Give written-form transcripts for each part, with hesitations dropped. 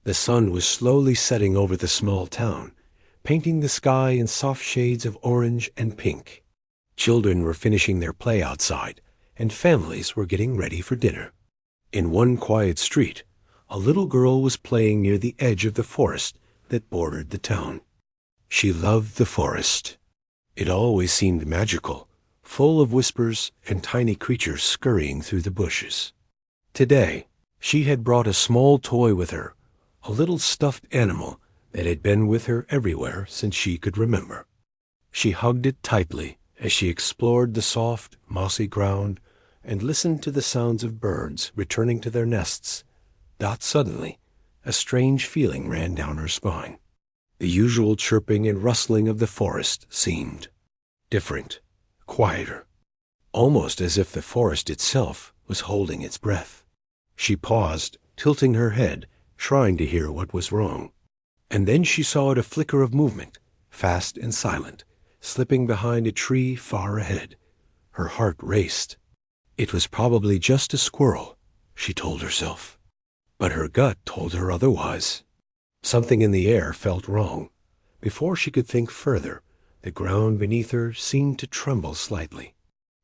The sun was slowly setting over the small town, painting the sky in soft shades of orange and pink. Children were finishing their play outside, and families were getting ready for dinner. In one quiet street, a little girl was playing near the edge of the forest that bordered the town. She loved the forest. It always seemed magical, full of whispers and tiny creatures scurrying through the bushes. Today, she had brought a small toy with her, a little stuffed animal that had been with her everywhere since she could remember. She hugged it tightly as she explored the soft, mossy ground and listened to the sounds of birds returning to their nests. Suddenly, a strange feeling ran down her spine. The usual chirping and rustling of the forest seemed different, quieter, almost as if the forest itself was holding its breath. She paused, tilting her head, trying to hear what was wrong. And then she saw a flicker of movement, fast and silent, slipping behind a tree far ahead. Her heart raced. It was probably just a squirrel, she told herself. But her gut told her otherwise. Something in the air felt wrong. Before she could think further, the ground beneath her seemed to tremble slightly.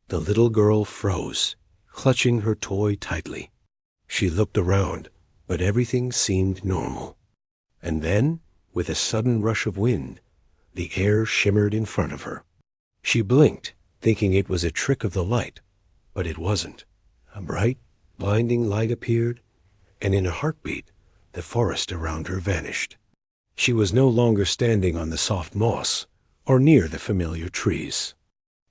The little girl froze, clutching her toy tightly. She looked around, but everything seemed normal. And then, with a sudden rush of wind, the air shimmered in front of her. She blinked, thinking it was a trick of the light, but it wasn't. A bright, blinding light appeared, and in a heartbeat, the forest around her vanished. She was no longer standing on the soft moss or near the familiar trees.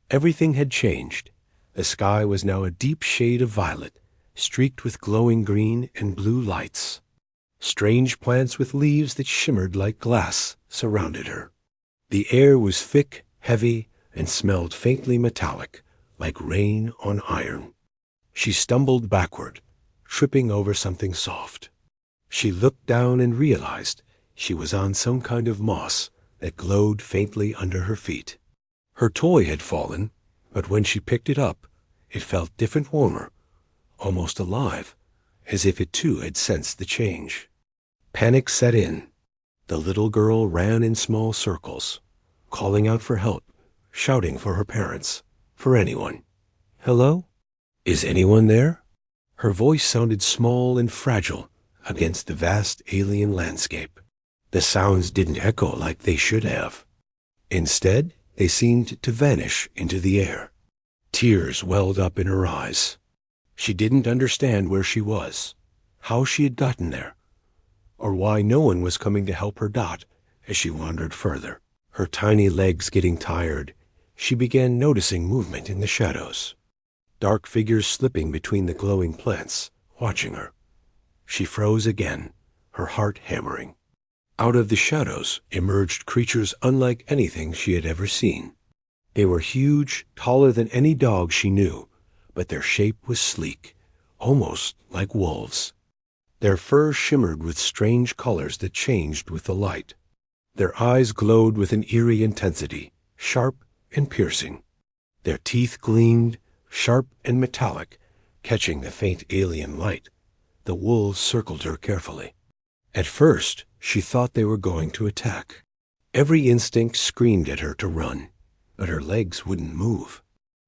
Everything had changed. The sky was now a deep shade of violet, streaked with glowing green and blue lights. Strange plants with leaves that shimmered like glass surrounded her. The air was thick, heavy, and smelled faintly metallic, like rain on iron. She stumbled backward, tripping over something soft. She looked down and realized she was on some kind of moss that glowed faintly under her feet. Her toy had fallen, but when she picked it up, it felt different, warmer, almost alive, as if it too had sensed the change. Panic set in. The little girl ran in small circles, calling out for help, shouting for her parents, for anyone. "Hello? Is anyone there?" Her voice sounded small and fragile against the vast alien landscape. The sounds didn't echo like they should have. Instead, they seemed to vanish into the air. Tears welled up in her eyes. She didn't understand where she was, how she had gotten there, or why no one was coming to help her. As she wandered further, her tiny legs getting tired, she began noticing movement in the shadows. Dark figures slipping between the glowing plants, watching her. She froze again, her heart hammering. Out of the shadows emerged creatures unlike anything she had ever seen. They were huge, taller than any dog she knew, but their shape was sleek, almost like wolves. Their fur shimmered with strange colors that changed with the light. Their eyes glowed with an eerie intensity, sharp and piercing. Their teeth gleamed, sharp and metallic, catching the faint alien light. The wolves circled her carefully. At first, she thought they were going to attack. Every instinct screamed at her to run, but her legs wouldn't move.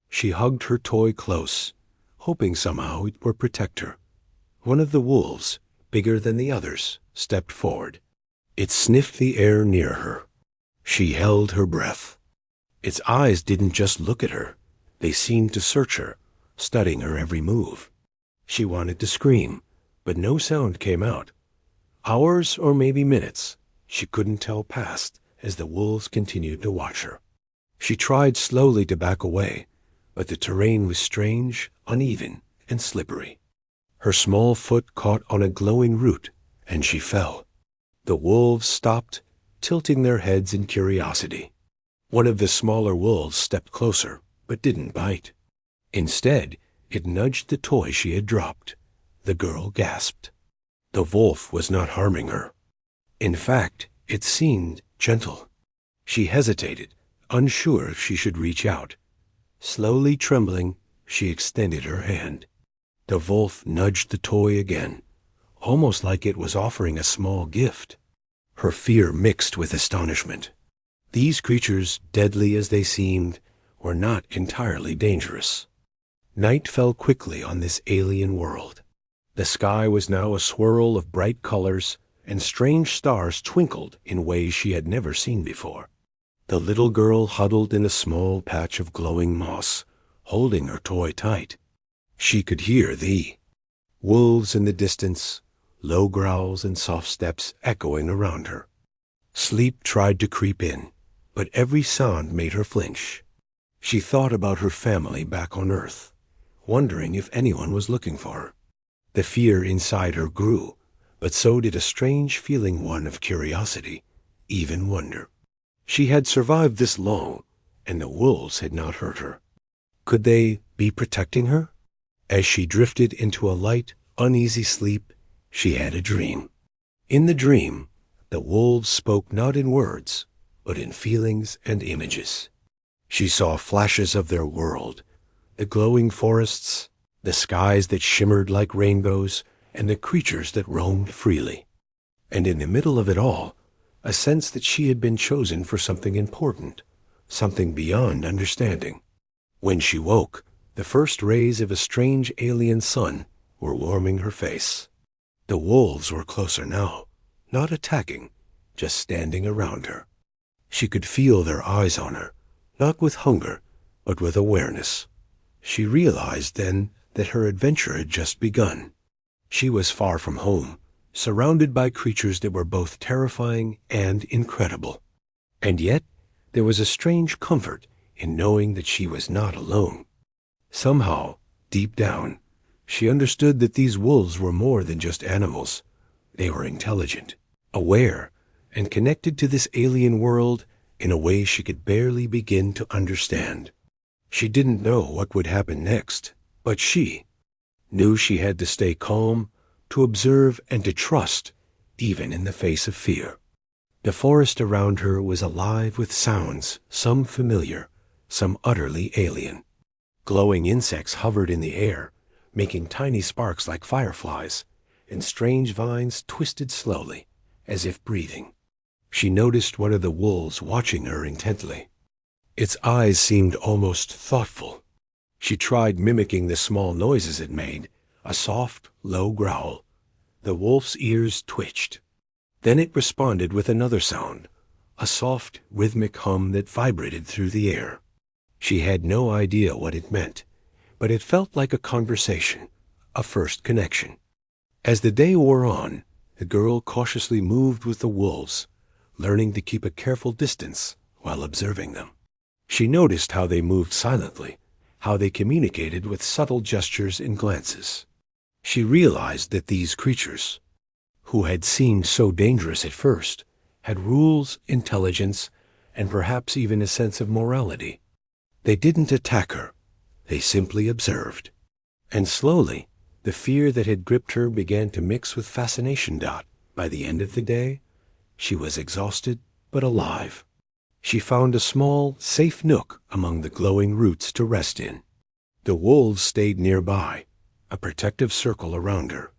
She hugged her toy close, hoping somehow it would protect her. One of the wolves, bigger than the others, stepped forward. It sniffed the air near her. She held her breath. Its eyes didn't just look at her. They seemed to search her, studying her every move. She wanted to scream, but no sound came out. Hours or maybe minutes, she couldn't tell, passed as the wolves continued to watch her. She tried slowly to back away, but the terrain was strange, uneven, and slippery. Her small foot caught on a glowing root, and she fell. The wolves stopped, tilting their heads in curiosity. One of the smaller wolves stepped closer, but didn't bite. Instead, it nudged the toy she had dropped. The girl gasped. The wolf was not harming her. In fact, it seemed gentle. She hesitated, unsure if she should reach out. Slowly trembling, she extended her hand. The wolf nudged the toy again, almost like it was offering a small gift. Her fear mixed with astonishment. These creatures, deadly as they seemed, were not entirely dangerous. Night fell quickly on this alien world. The sky was now a swirl of bright colors, and strange stars twinkled in ways she had never seen before. The little girl huddled in a small patch of glowing moss, holding her toy tight. She could hear the wolves in the distance, low growls and soft steps echoing around her. Sleep tried to creep in, but every sound made her flinch. She thought about her family back on Earth, wondering if anyone was looking for her. The fear inside her grew, but so did a strange feeling, one of curiosity, even wonder. She had survived this long, and the wolves had not hurt her. Could they be protecting her? As she drifted into a light, uneasy sleep, she had a dream. In the dream, the wolves spoke not in words, but in feelings and images. She saw flashes of their world, the glowing forests, the skies that shimmered like rainbows, and the creatures that roamed freely. And in the middle of it all, a sense that she had been chosen for something important, something beyond understanding. When she woke, the first rays of a strange alien sun were warming her face. The wolves were closer now, not attacking, just standing around her. She could feel their eyes on her, not with hunger, but with awareness. She realized then that her adventure had just begun. She was far from home, surrounded by creatures that were both terrifying and incredible. And yet, there was a strange comfort in knowing that she was not alone. Somehow, deep down, she understood that these wolves were more than just animals. They were intelligent, aware, and connected to this alien world in a way she could barely begin to understand. She didn't know what would happen next, but she knew she had to stay calm, to observe and to trust, even in the face of fear. The forest around her was alive with sounds, some familiar, some utterly alien. Glowing insects hovered in the air, making tiny sparks like fireflies, and strange vines twisted slowly, as if breathing. She noticed one of the wolves watching her intently. Its eyes seemed almost thoughtful. She tried mimicking the small noises it made, a soft, low growl. The wolf's ears twitched. Then it responded with another sound, a soft, rhythmic hum that vibrated through the air. She had no idea what it meant, but it felt like a conversation, a first connection. As the day wore on, the girl cautiously moved with the wolves, learning to keep a careful distance while observing them. She noticed how they moved silently, how they communicated with subtle gestures and glances. She realized that these creatures, who had seemed so dangerous at first, had rules, intelligence, and perhaps even a sense of morality. They didn't attack her. They simply observed. And slowly, the fear that had gripped her began to mix with fascination. By the end of the day, she was exhausted but alive. She found a small, safe nook among the glowing roots to rest in. The wolves stayed nearby, a protective circle around her.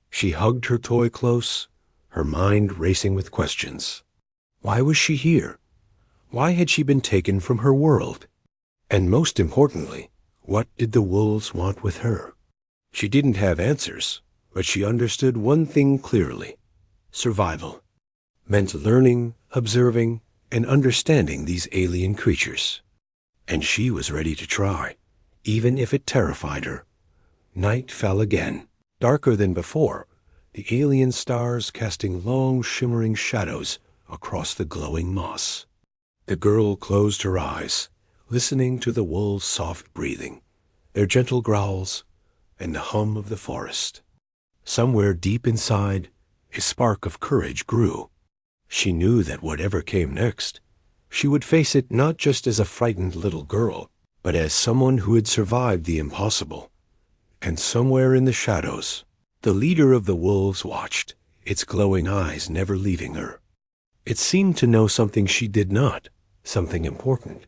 She hugged her toy close, her mind racing with questions. Why was she here? Why had she been taken from her world? And most importantly, what did the wolves want with her? She didn't have answers, but she understood one thing clearly. Survival meant learning, observing, and understanding these alien creatures. And she was ready to try, even if it terrified her. Night fell again, darker than before, the alien stars casting long, shimmering shadows across the glowing moss. The girl closed her eyes, listening to the wolves' soft breathing, their gentle growls, and the hum of the forest. Somewhere deep inside, a spark of courage grew. She knew that whatever came next, she would face it not just as a frightened little girl, but as someone who had survived the impossible. And somewhere in the shadows, the leader of the wolves watched, its glowing eyes never leaving her. It seemed to know something she did not, something important.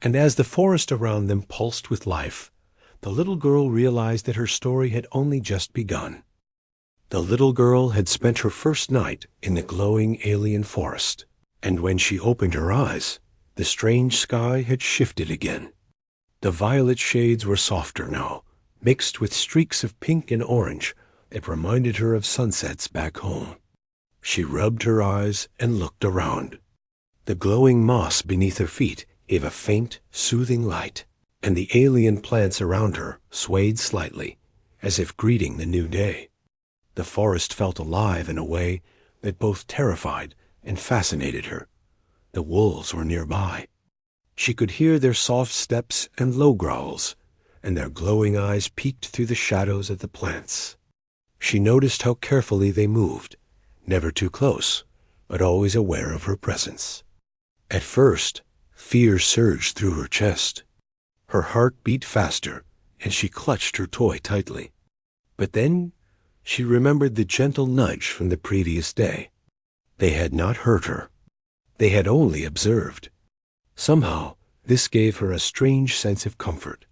And as the forest around them pulsed with life, the little girl realized that her story had only just begun. The little girl had spent her first night in the glowing alien forest, and when she opened her eyes, the strange sky had shifted again. The violet shades were softer now, mixed with streaks of pink and orange that reminded her of sunsets back home. She rubbed her eyes and looked around. The glowing moss beneath her feet gave a faint, soothing light, and the alien plants around her swayed slightly, as if greeting the new day. The forest felt alive in a way that both terrified and fascinated her. The wolves were nearby. She could hear their soft steps and low growls, and their glowing eyes peeked through the shadows of the plants. She noticed how carefully they moved, never too close, but always aware of her presence. At first, fear surged through her chest. Her heart beat faster, and she clutched her toy tightly. But then she remembered the gentle nudge from the previous day. They had not hurt her. They had only observed. Somehow, this gave her a strange sense of comfort.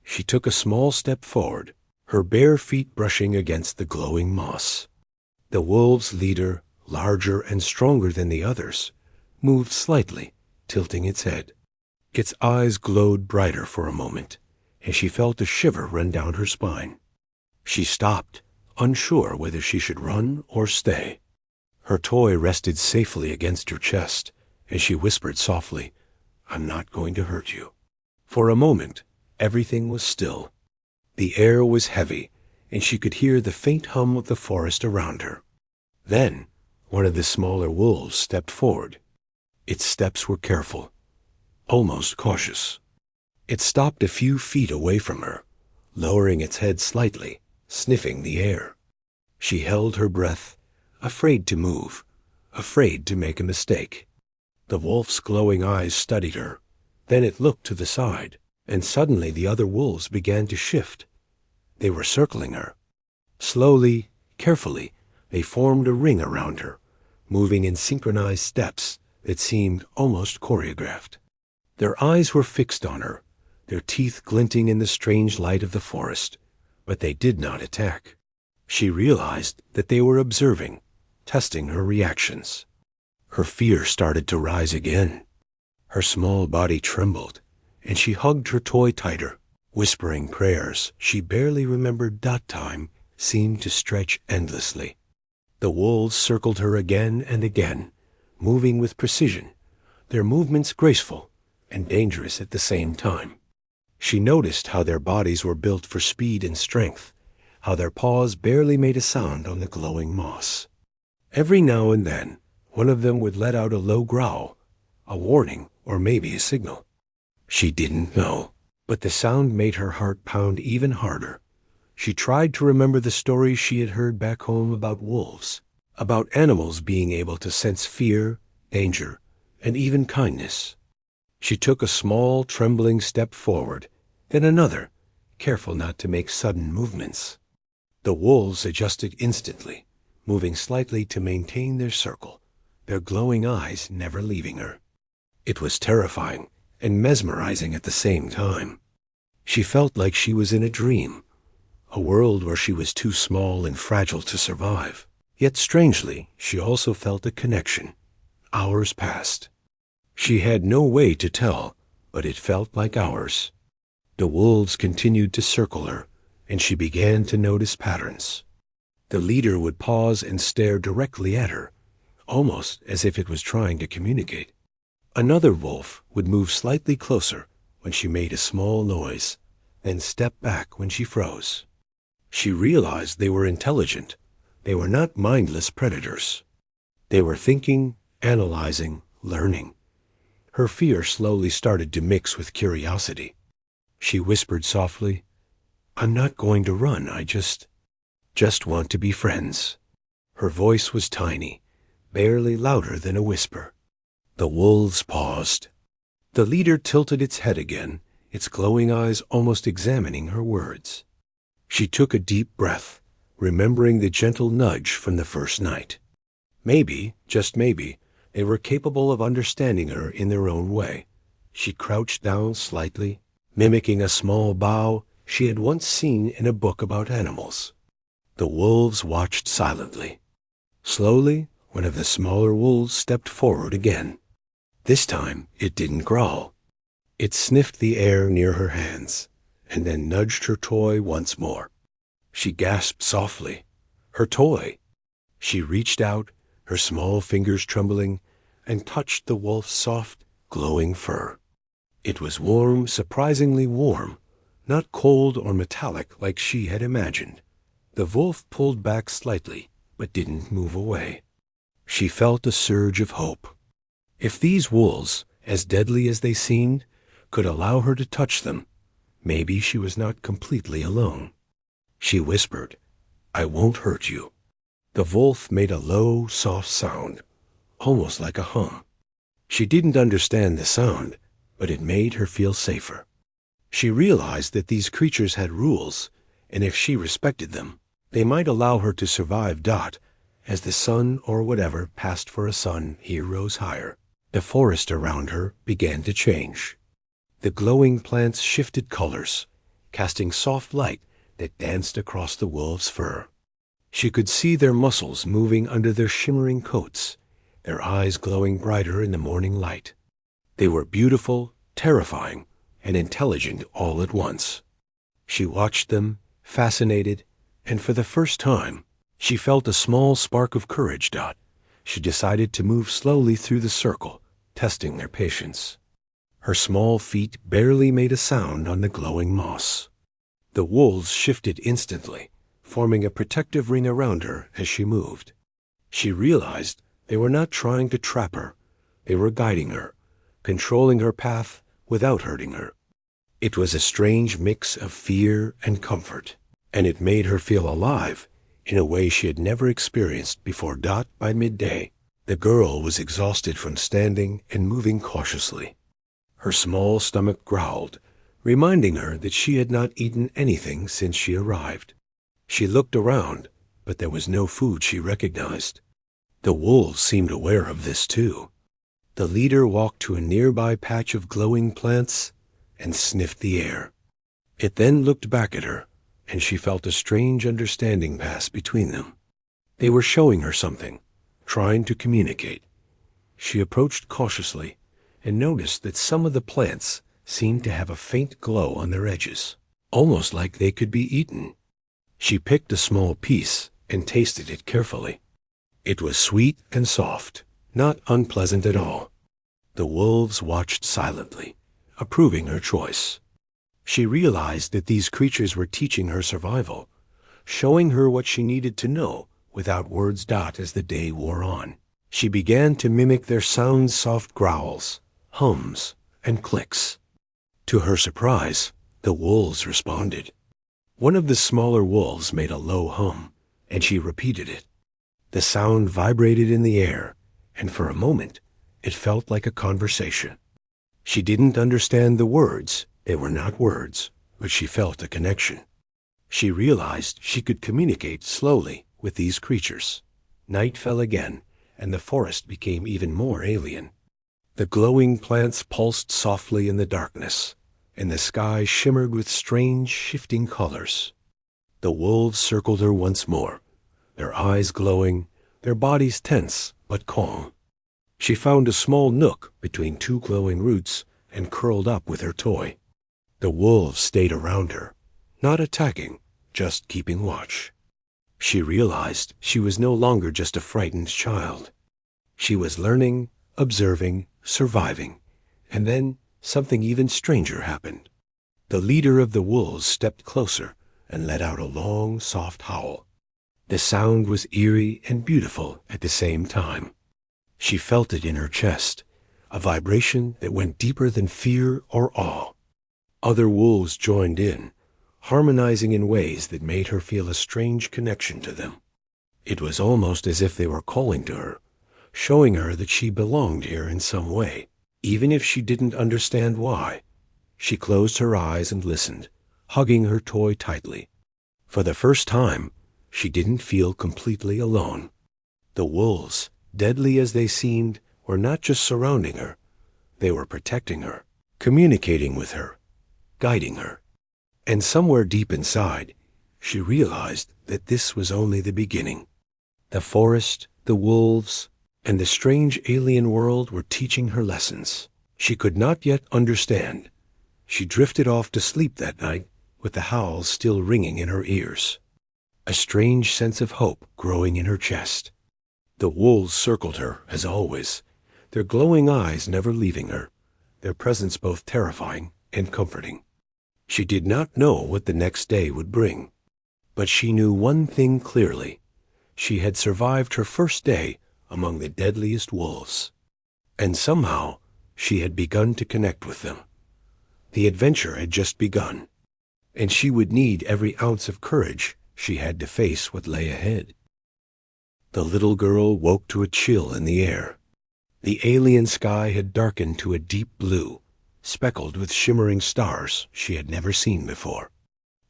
She took a small step forward, her bare feet brushing against the glowing moss. The wolves' leader, larger and stronger than the others, moved slightly, tilting its head. Its eyes glowed brighter for a moment, and she felt a shiver run down her spine. She stopped, unsure whether she should run or stay. Her toy rested safely against her chest, and she whispered softly, "I'm not going to hurt you." For a moment, everything was still. The air was heavy, and she could hear the faint hum of the forest around her. Then, one of the smaller wolves stepped forward. Its steps were careful, almost cautious. It stopped a few feet away from her, lowering its head slightly, sniffing the air. She held her breath, afraid to move, afraid to make a mistake. The wolf's glowing eyes studied her. Then it looked to the side, and suddenly the other wolves began to shift. They were circling her. Slowly, carefully, they formed a ring around her, moving in synchronized steps that seemed almost choreographed. Their eyes were fixed on her, their teeth glinting in the strange light of the forest, but they did not attack. She realized that they were observing, testing her reactions. Her fear started to rise again. Her small body trembled, and she hugged her toy tighter. Whispering prayers she barely remembered that time seemed to stretch endlessly. The wolves circled her again and again, moving with precision, their movements graceful and dangerous at the same time. She noticed how their bodies were built for speed and strength, how their paws barely made a sound on the glowing moss. Every now and then, one of them would let out a low growl, a warning or maybe a signal. She didn't know, but the sound made her heart pound even harder. She tried to remember the stories she had heard back home about wolves, about animals being able to sense fear, danger, and even kindness. She took a small, trembling step forward, then another, careful not to make sudden movements. The wolves adjusted instantly, moving slightly to maintain their circle, their glowing eyes never leaving her. It was terrifying and mesmerizing at the same time. She felt like she was in a dream, a world where she was too small and fragile to survive. Yet strangely, she also felt a connection. Hours passed. She had no way to tell, but it felt like hours. The wolves continued to circle her, and she began to notice patterns. The leader would pause and stare directly at her, almost as if it was trying to communicate. Another wolf would move slightly closer when she made a small noise, then step back when she froze. She realized they were intelligent. They were not mindless predators. They were thinking, analyzing, learning. Her fear slowly started to mix with curiosity. She whispered softly, "I'm not going to run, I just want to be friends." Her voice was tiny, barely louder than a whisper. The wolves paused. The leader tilted its head again, its glowing eyes almost examining her words. She took a deep breath, remembering the gentle nudge from the first night. Maybe, just maybe, they were capable of understanding her in their own way. She crouched down slightly, mimicking a small bow she had once seen in a book about animals. The wolves watched silently. Slowly, one of the smaller wolves stepped forward again. This time, it didn't growl. It sniffed the air near her hands, and then nudged her toy once more. She gasped softly. Her toy! She reached out, her small fingers trembling, and touched the wolf's soft, glowing fur. It was warm, surprisingly warm, not cold or metallic like she had imagined. The wolf pulled back slightly, but didn't move away. She felt a surge of hope. If these wolves, as deadly as they seemed, could allow her to touch them, maybe she was not completely alone. She whispered, "I won't hurt you." The wolf made a low, soft sound, almost like a hum. She didn't understand the sound, but it made her feel safer. She realized that these creatures had rules, and if she respected them, they might allow her to survive. As the sun or whatever passed for a sun here rose higher, the forest around her began to change. The glowing plants shifted colors, casting soft light that danced across the wolves' fur. She could see their muscles moving under their shimmering coats, their eyes glowing brighter in the morning light. They were beautiful, terrifying, and intelligent all at once. She watched them, fascinated, and for the first time, she felt a small spark of courage. She decided to move slowly through the circle, testing their patience. Her small feet barely made a sound on the glowing moss. The wolves shifted instantly, forming a protective ring around her as she moved. She realized they were not trying to trap her. They were guiding her, controlling her path without hurting her. It was a strange mix of fear and comfort, and it made her feel alive in a way she had never experienced before. By midday, the girl was exhausted from standing and moving cautiously. Her small stomach growled, reminding her that she had not eaten anything since she arrived. She looked around, but there was no food she recognized. The wolves seemed aware of this too. The leader walked to a nearby patch of glowing plants and sniffed the air. It then looked back at her, and she felt a strange understanding pass between them. They were showing her something, trying to communicate. She approached cautiously and noticed that some of the plants seemed to have a faint glow on their edges, almost like they could be eaten. She picked a small piece and tasted it carefully. It was sweet and soft, not unpleasant at all. The wolves watched silently, approving her choice. She realized that these creatures were teaching her survival, showing her what she needed to know without words. As the day wore on, she began to mimic their sounds, soft growls, hums, and clicks. To her surprise, the wolves responded. One of the smaller wolves made a low hum, and she repeated it. The sound vibrated in the air, and for a moment, it felt like a conversation. She didn't understand the words. They were not words, but she felt a connection. She realized she could communicate slowly with these creatures. Night fell again, and the forest became even more alien. The glowing plants pulsed softly in the darkness, and the sky shimmered with strange, shifting colors. The wolves circled her once more, their eyes glowing, their bodies tense but calm. She found a small nook between two glowing roots and curled up with her toy. The wolves stayed around her, not attacking, just keeping watch. She realized she was no longer just a frightened child. She was learning, observing, surviving, and then something even stranger happened. The leader of the wolves stepped closer and let out a long, soft howl. The sound was eerie and beautiful at the same time. She felt it in her chest, a vibration that went deeper than fear or awe. Other wolves joined in, harmonizing in ways that made her feel a strange connection to them. It was almost as if they were calling to her, showing her that she belonged here in some way, even if she didn't understand why. She closed her eyes and listened, hugging her toy tightly. For the first time, she didn't feel completely alone. The wolves, deadly as they seemed, were not just surrounding her. They were protecting her, communicating with her, guiding her. And somewhere deep inside, she realized that this was only the beginning. The forest, the wolves, and the strange alien world were teaching her lessons she could not yet understand. She drifted off to sleep that night with the howls still ringing in her ears, a strange sense of hope growing in her chest. The wolves circled her, as always, their glowing eyes never leaving her, their presence both terrifying and comforting. She did not know what the next day would bring, but she knew one thing clearly. She had survived her first day among the deadliest wolves, and somehow she had begun to connect with them. The adventure had just begun, and she would need every ounce of courage she had to face what lay ahead. The little girl woke to a chill in the air. The alien sky had darkened to a deep blue, speckled with shimmering stars she had never seen before.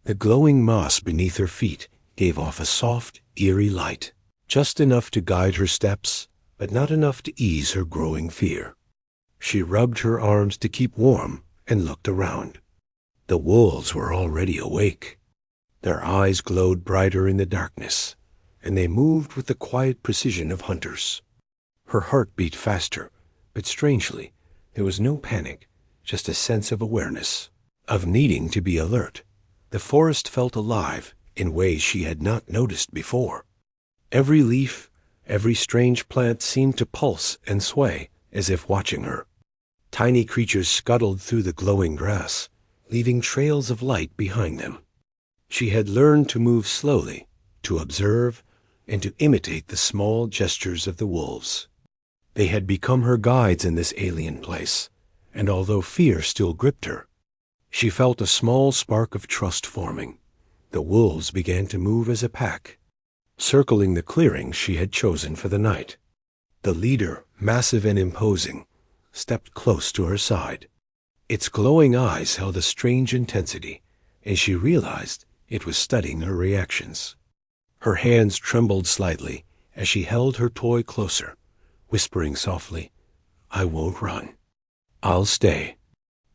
The glowing moss beneath her feet gave off a soft, eerie light, just enough to guide her steps, but not enough to ease her growing fear. She rubbed her arms to keep warm and looked around. The wolves were already awake. Their eyes glowed brighter in the darkness, and they moved with the quiet precision of hunters. Her heart beat faster, but strangely, there was no panic, just a sense of awareness, of needing to be alert. The forest felt alive in ways she had not noticed before. Every leaf, every strange plant seemed to pulse and sway as if watching her. Tiny creatures scuttled through the glowing grass, leaving trails of light behind them. She had learned to move slowly, to observe, and to imitate the small gestures of the wolves. They had become her guides in this alien place, and although fear still gripped her, she felt a small spark of trust forming. The wolves began to move as a pack, circling the clearing she had chosen for the night. The leader, massive and imposing, stepped close to her side. Its glowing eyes held a strange intensity, and she realized it was studying her reactions. Her hands trembled slightly as she held her toy closer, whispering softly, "I won't run. I'll stay."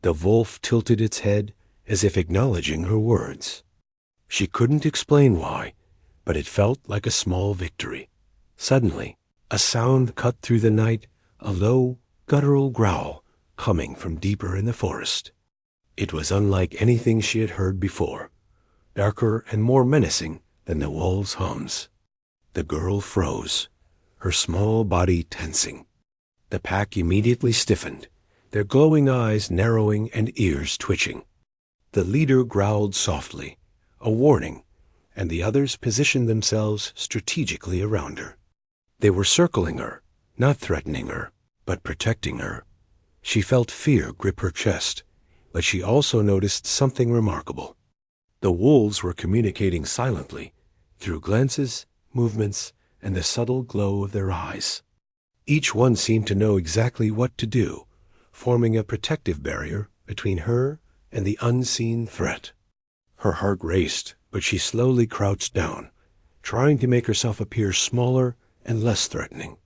The wolf tilted its head as if acknowledging her words. She couldn't explain why, but it felt like a small victory. Suddenly, a sound cut through the night, a low, guttural growl coming from deeper in the forest. It was unlike anything she had heard before, darker and more menacing than the wolves' hums. The girl froze, her small body tensing. The pack immediately stiffened, their glowing eyes narrowing and ears twitching. The leader growled softly, a warning, and the others positioned themselves strategically around her. They were circling her, not threatening her, but protecting her. She felt fear grip her chest, but she also noticed something remarkable. The wolves were communicating silently, through glances, movements, and the subtle glow of their eyes. Each one seemed to know exactly what to do, forming a protective barrier between her and the unseen threat. Her heart raced, but she slowly crouched down, trying to make herself appear smaller and less threatening.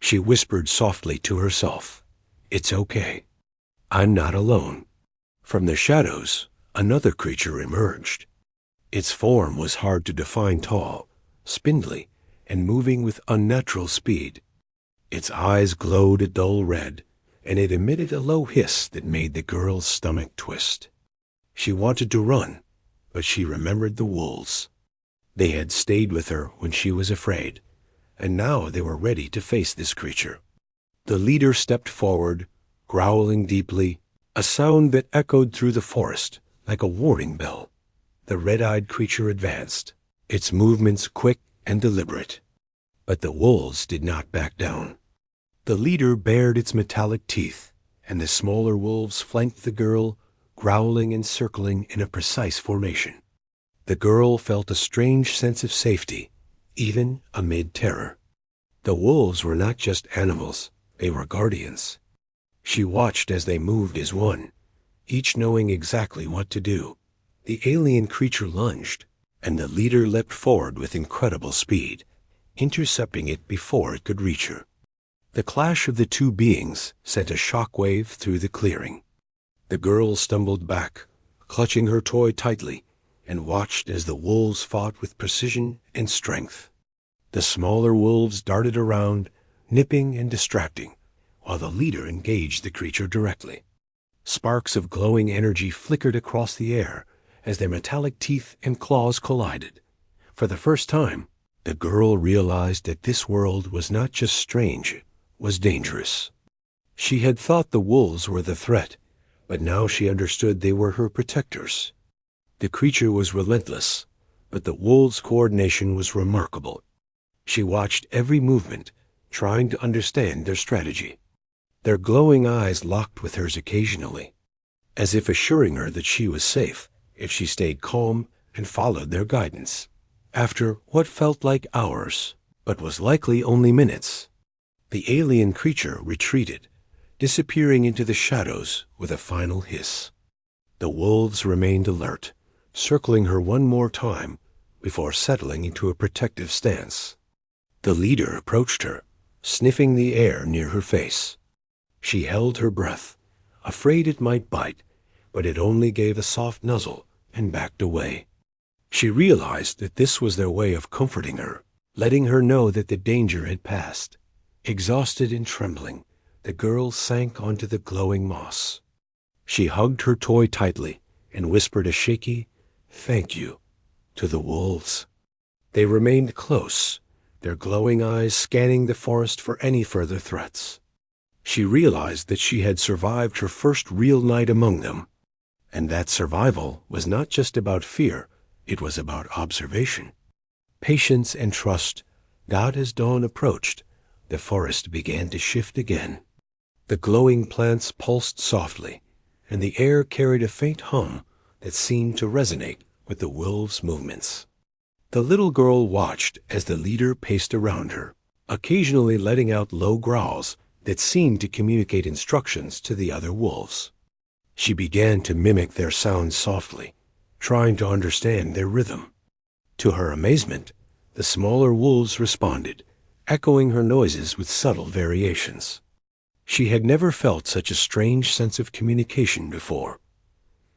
She whispered softly to herself, "It's okay. I'm not alone." From the shadows, another creature emerged. Its form was hard to define, tall, spindly, and moving with unnatural speed. Its eyes glowed a dull red, and it emitted a low hiss that made the girl's stomach twist. She wanted to run, but she remembered the wolves. They had stayed with her when she was afraid, and now they were ready to face this creature. The leader stepped forward, growling deeply, a sound that echoed through the forest like a warning bell. The red-eyed creature advanced, its movements quick and deliberate. But the wolves did not back down. The leader bared its metallic teeth, and the smaller wolves flanked the girl, growling and circling in a precise formation. The girl felt a strange sense of safety, even amid terror. The wolves were not just animals, they were guardians. She watched as they moved as one, each knowing exactly what to do. The alien creature lunged, and the leader leapt forward with incredible speed, intercepting it before it could reach her. The clash of the two beings sent a shock wave through the clearing. The girl stumbled back, clutching her toy tightly, and watched as the wolves fought with precision and strength. The smaller wolves darted around, nipping and distracting, while the leader engaged the creature directly. Sparks of glowing energy flickered across the air as their metallic teeth and claws collided. For the first time, the girl realized that this world was not just strange, it was dangerous. She had thought the wolves were the threat, but now she understood they were her protectors. The creature was relentless, but the wolves' coordination was remarkable. She watched every movement, trying to understand their strategy. Their glowing eyes locked with hers occasionally, as if assuring her that she was safe if she stayed calm and followed their guidance. After what felt like hours, but was likely only minutes, the alien creature retreated, disappearing into the shadows with a final hiss. The wolves remained alert, circling her one more time before settling into a protective stance. The leader approached her, sniffing the air near her face. She held her breath, afraid it might bite, but it only gave a soft nuzzle and backed away. She realized that this was their way of comforting her, letting her know that the danger had passed. Exhausted and trembling, the girl sank onto the glowing moss. She hugged her toy tightly and whispered a shaky, "Thank you," to the wolves. They remained close, their glowing eyes scanning the forest for any further threats. She realized that she had survived her first real night among them, and that survival was not just about fear, it was about observation. Patience and trust, not as dawn approached, the forest began to shift again. The glowing plants pulsed softly, and the air carried a faint hum that seemed to resonate with the wolves' movements. The little girl watched as the leader paced around her, occasionally letting out low growls that seemed to communicate instructions to the other wolves. She began to mimic their sounds softly, trying to understand their rhythm. To her amazement, the smaller wolves responded, echoing her noises with subtle variations. She had never felt such a strange sense of communication before.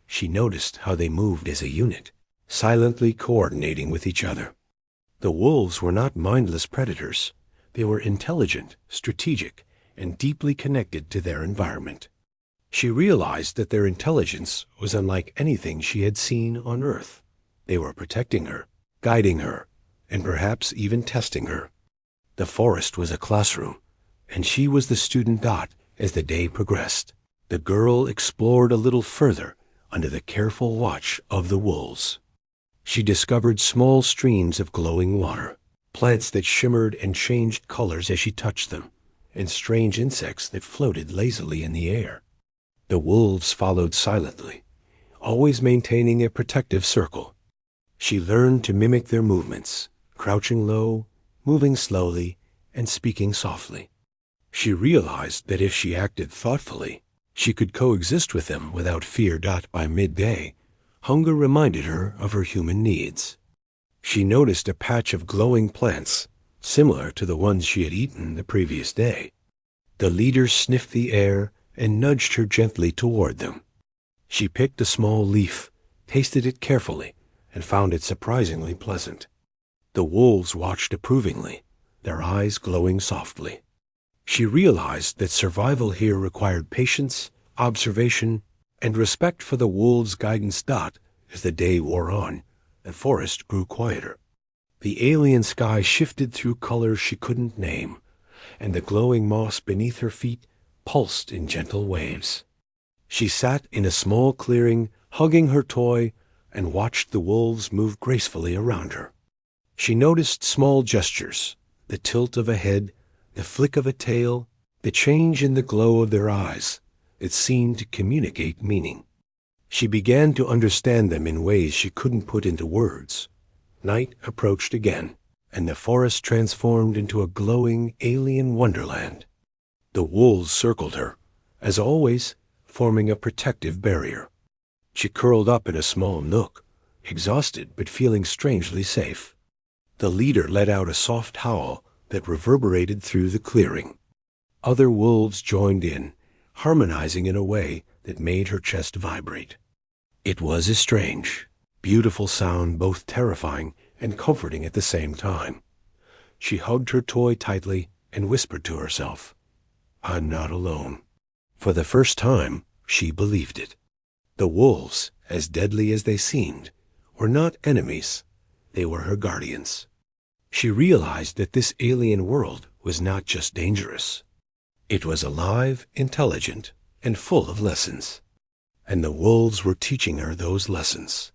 She noticed how they moved as a unit, silently coordinating with each other. The wolves were not mindless predators. They were intelligent, strategic, and deeply connected to their environment. She realized that their intelligence was unlike anything she had seen on Earth. They were protecting her, guiding her, and perhaps even testing her. The forest was a classroom, and she was the student Dot as the day progressed. The girl explored a little further under the careful watch of the wolves. She discovered small streams of glowing water, plants that shimmered and changed colors as she touched them, and strange insects that floated lazily in the air. The wolves followed silently, always maintaining a protective circle. She learned to mimic their movements, crouching low, moving slowly, and speaking softly. She realized that if she acted thoughtfully, she could coexist with them without fear. By midday, hunger reminded her of her human needs. She noticed a patch of glowing plants, similar to the ones she had eaten the previous day. The leader sniffed the air and nudged her gently toward them. She picked a small leaf, tasted it carefully, and found it surprisingly pleasant. The wolves watched approvingly, their eyes glowing softly. She realized that survival here required patience, observation, and respect for the wolves' guidance. As the day wore on, the forest grew quieter. The alien sky shifted through colors she couldn't name, and the glowing moss beneath her feet pulsed in gentle waves. She sat in a small clearing, hugging her toy, and watched the wolves move gracefully around her. She noticed small gestures, the tilt of a head, the flick of a tail, the change in the glow of their eyes. It seemed to communicate meaning. She began to understand them in ways she couldn't put into words. Night approached again, and the forest transformed into a glowing alien wonderland. The wolves circled her, as always, forming a protective barrier. She curled up in a small nook, exhausted but feeling strangely safe. The leader let out a soft howl that reverberated through the clearing. Other wolves joined in, harmonizing in a way that made her chest vibrate. It was strange. Beautiful sound, both terrifying and comforting at the same time. She hugged her toy tightly and whispered to herself, "I'm not alone." For the first time, she believed it. The wolves, as deadly as they seemed, were not enemies. They were her guardians. She realized that this alien world was not just dangerous. It was alive, intelligent, and full of lessons. And the wolves were teaching her those lessons,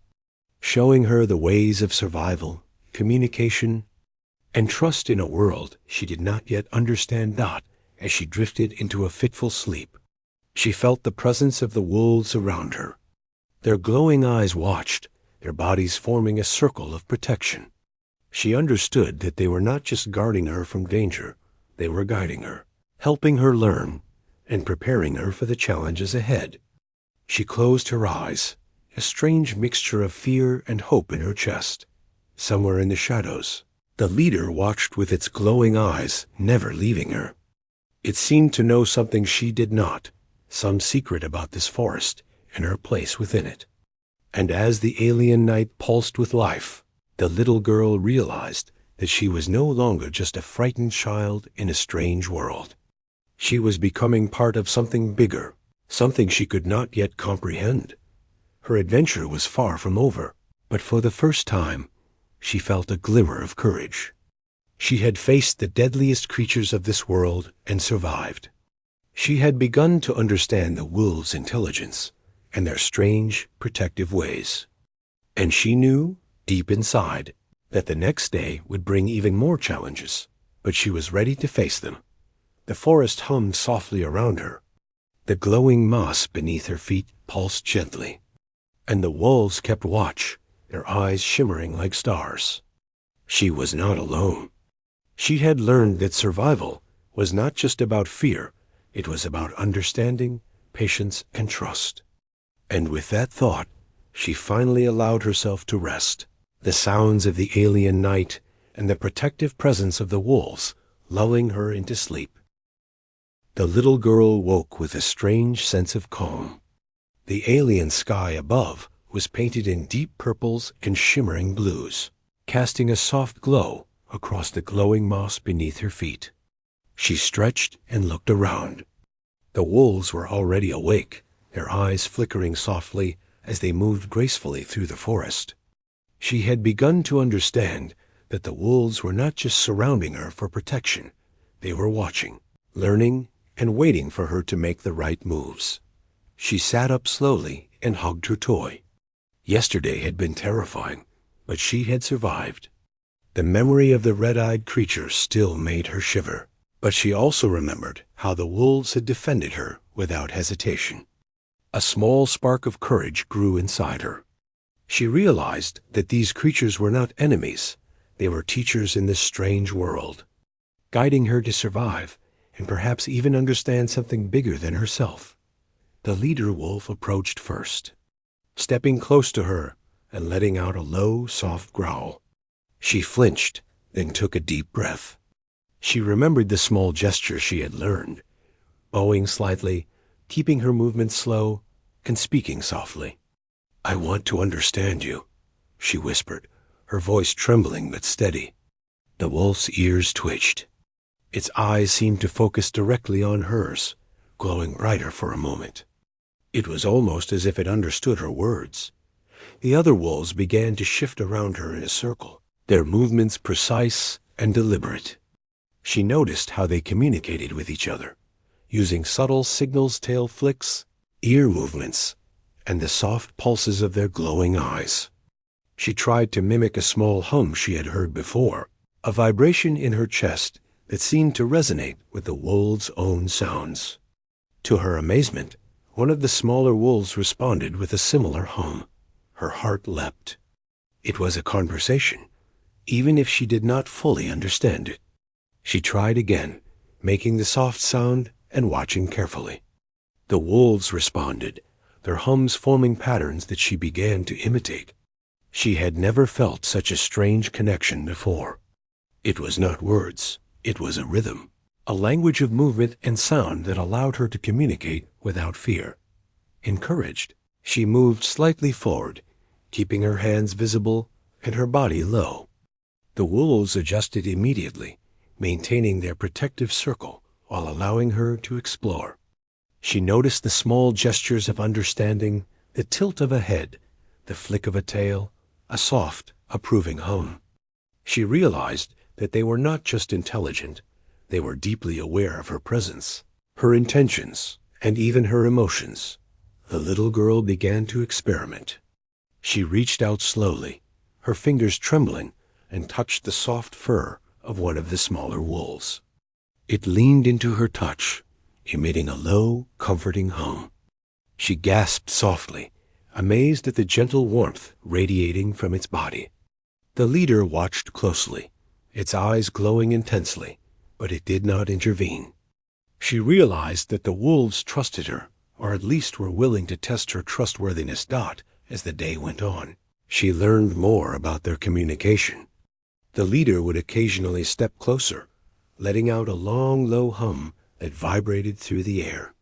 showing her the ways of survival, communication, and trust in a world she did not yet understand. As she drifted into a fitful sleep, she felt the presence of the wolves around her. Their glowing eyes watched, their bodies forming a circle of protection. She understood that they were not just guarding her from danger, they were guiding her, helping her learn, and preparing her for the challenges ahead. She closed her eyes, a strange mixture of fear and hope in her chest. Somewhere in the shadows, the leader watched with its glowing eyes, never leaving her. It seemed to know something she did not, some secret about this forest and her place within it. And as the alien night pulsed with life, the little girl realized that she was no longer just a frightened child in a strange world. She was becoming part of something bigger, something she could not yet comprehend. Her adventure was far from over, but for the first time, she felt a glimmer of courage. She had faced the deadliest creatures of this world and survived. She had begun to understand the wolves' intelligence and their strange, protective ways. And she knew, deep inside, that the next day would bring even more challenges, but she was ready to face them. The forest hummed softly around her. The glowing moss beneath her feet pulsed gently, and the wolves kept watch, their eyes shimmering like stars. She was not alone. She had learned that survival was not just about fear, it was about understanding, patience, and trust. And with that thought, she finally allowed herself to rest, the sounds of the alien night and the protective presence of the wolves lulling her into sleep. The little girl woke with a strange sense of calm. The alien sky above was painted in deep purples and shimmering blues, casting a soft glow across the glowing moss beneath her feet. She stretched and looked around. The wolves were already awake, their eyes flickering softly as they moved gracefully through the forest. She had begun to understand that the wolves were not just surrounding her for protection. They were watching, learning, and waiting for her to make the right moves. She sat up slowly and hugged her toy. Yesterday had been terrifying, but she had survived. The memory of the red-eyed creature still made her shiver, but she also remembered how the wolves had defended her without hesitation. A small spark of courage grew inside her. She realized that these creatures were not enemies. They were teachers in this strange world, guiding her to survive and perhaps even understand something bigger than herself. The leader wolf approached first, stepping close to her and letting out a low, soft growl. She flinched, then took a deep breath. She remembered the small gesture she had learned, bowing slightly, keeping her movements slow, and speaking softly. "I want to understand you," she whispered, her voice trembling but steady. The wolf's ears twitched. Its eyes seemed to focus directly on hers, glowing brighter for a moment. It was almost as if it understood her words. The other wolves began to shift around her in a circle, their movements precise and deliberate. She noticed how they communicated with each other, using subtle signals, tail flicks, ear movements, and the soft pulses of their glowing eyes. She tried to mimic a small hum she had heard before, a vibration in her chest that seemed to resonate with the wolves' own sounds. To her amazement, one of the smaller wolves responded with a similar hum. Her heart leapt. It was a conversation, even if she did not fully understand it. She tried again, making the soft sound and watching carefully. The wolves responded, their hums forming patterns that she began to imitate. She had never felt such a strange connection before. It was not words, it was a rhythm, a language of movement and sound that allowed her to communicate without fear. Encouraged, she moved slightly forward, keeping her hands visible and her body low. The wolves adjusted immediately, maintaining their protective circle while allowing her to explore. She noticed the small gestures of understanding, the tilt of a head, the flick of a tail, a soft, approving hum. She realized that they were not just intelligent, they were deeply aware of her presence, her intentions, and even her emotions. The little girl began to experiment. She reached out slowly, her fingers trembling, and touched the soft fur of one of the smaller wolves. It leaned into her touch, emitting a low, comforting hum. She gasped softly, amazed at the gentle warmth radiating from its body. The leader watched closely, its eyes glowing intensely, but it did not intervene. She realized that the wolves trusted her, or at least were willing to test her trustworthiness. As the day went on, she learned more about their communication. The leader would occasionally step closer, letting out a long, low hum that vibrated through the air.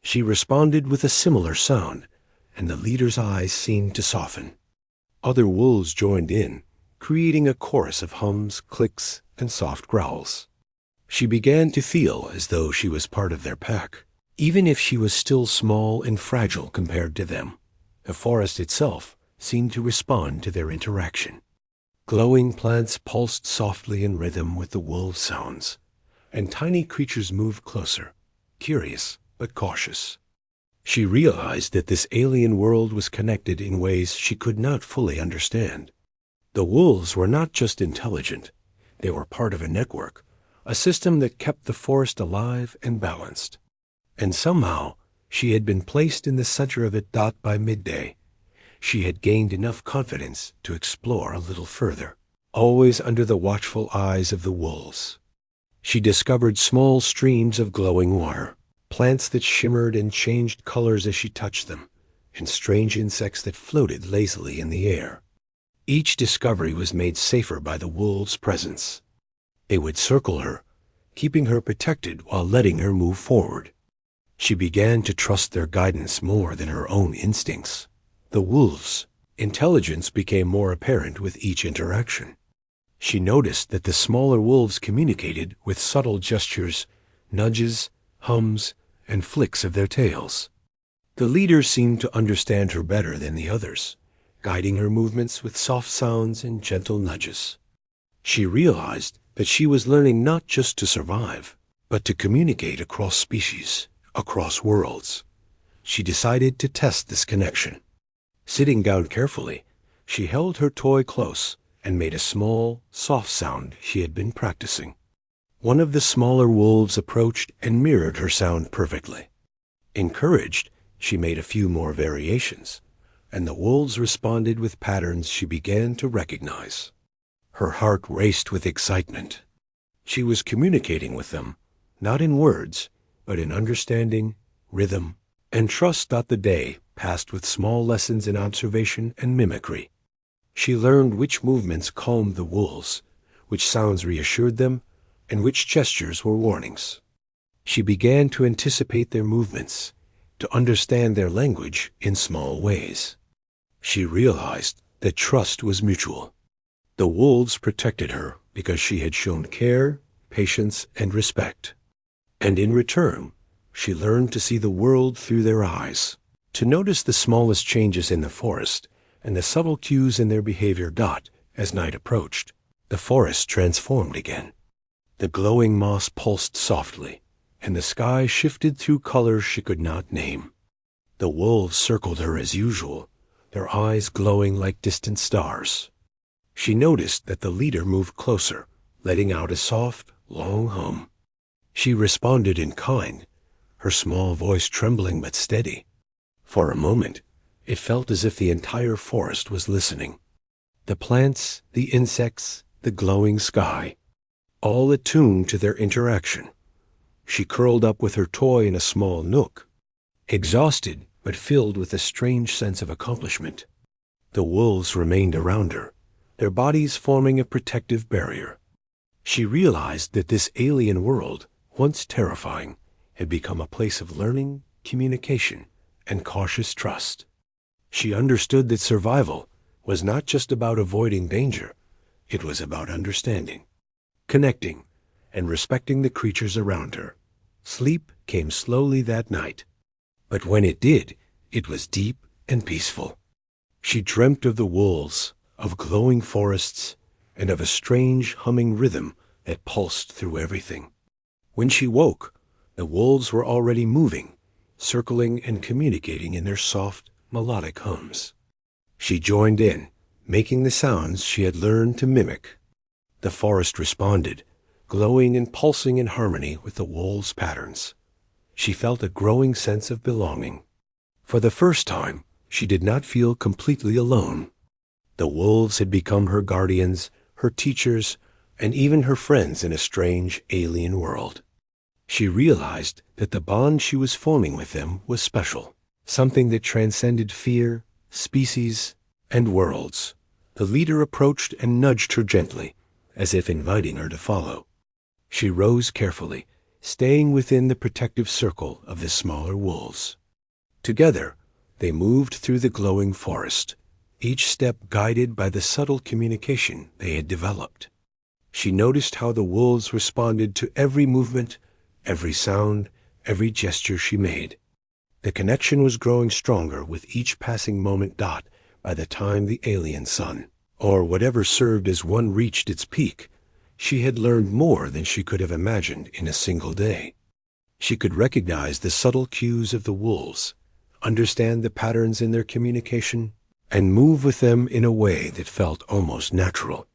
She responded with a similar sound, and the leader's eyes seemed to soften. Other wolves joined in, creating a chorus of hums, clicks, and soft growls. She began to feel as though she was part of their pack, even if she was still small and fragile compared to them. The forest itself seemed to respond to their interaction. Glowing plants pulsed softly in rhythm with the wolf sounds, and tiny creatures moved closer, curious but cautious. She realized that this alien world was connected in ways she could not fully understand. The wolves were not just intelligent, they were part of a network, a system that kept the forest alive and balanced. And somehow, she had been placed in the center of it. By midday, she had gained enough confidence to explore a little further, always under the watchful eyes of the wolves. She discovered small streams of glowing water, plants that shimmered and changed colors as she touched them, and strange insects that floated lazily in the air. Each discovery was made safer by the wolves' presence. They would circle her, keeping her protected while letting her move forward. She began to trust their guidance more than her own instincts. The wolves' intelligence became more apparent with each interaction. She noticed that the smaller wolves communicated with subtle gestures, nudges, hums, and flicks of their tails. The leader seemed to understand her better than the others, guiding her movements with soft sounds and gentle nudges. She realized that she was learning not just to survive, but to communicate across species, across worlds. She decided to test this connection. Sitting down carefully, she held her toy close and made a small, soft sound she had been practicing. One of the smaller wolves approached and mirrored her sound perfectly. Encouraged, she made a few more variations, and the wolves responded with patterns she began to recognize. Her heart raced with excitement. She was communicating with them, not in words, but in understanding, rhythm, and trust. The day passed with small lessons in observation and mimicry. She learned which movements calmed the wolves, which sounds reassured them, and which gestures were warnings. She began to anticipate their movements, to understand their language in small ways. She realized that trust was mutual. The wolves protected her because she had shown care, patience, and respect. And in return, she learned to see the world through their eyes, to notice the smallest changes in the forest and the subtle cues in their behavior. As night approached, the forest transformed again. The glowing moss pulsed softly, and the sky shifted through colors she could not name. The wolves circled her as usual, their eyes glowing like distant stars. She noticed that the leader moved closer, letting out a soft, long hum. She responded in kind, her small voice trembling but steady. For a moment, it felt as if the entire forest was listening. The plants, the insects, the glowing sky, all attuned to their interaction. She curled up with her toy in a small nook, exhausted but filled with a strange sense of accomplishment. The wolves remained around her, their bodies forming a protective barrier. She realized that this alien world, once terrifying, had become a place of learning, communication, and cautious trust. She understood that survival, was not just about avoiding danger. It was about understanding, connecting, and respecting the creatures around her. Sleep came slowly that night, but when it did, it was deep and peaceful. She dreamt of the wolves, of glowing forests, and of a strange humming rhythm that pulsed through everything. When she woke, the wolves were already moving, circling and communicating in their soft, melodic hums. She joined in, making the sounds she had learned to mimic. The forest responded, glowing and pulsing in harmony with the wolves' patterns. She felt a growing sense of belonging. For the first time, she did not feel completely alone. The wolves had become her guardians, her teachers, and even her friends in a strange, alien world. She realized that the bond she was forming with them was special, something that transcended fear, species, and worlds. The leader approached and nudged her gently, as if inviting her to follow. She rose carefully, staying within the protective circle of the smaller wolves. Together, they moved through the glowing forest, each step guided by the subtle communication they had developed. She noticed how the wolves responded to every movement, every sound, every gesture she made. The connection was growing stronger with each passing moment. By the time the alien sun, or whatever served as one, reached its peak, she had learned more than she could have imagined in a single day. She could recognize the subtle cues of the wolves, understand the patterns in their communication, and move with them in a way that felt almost natural.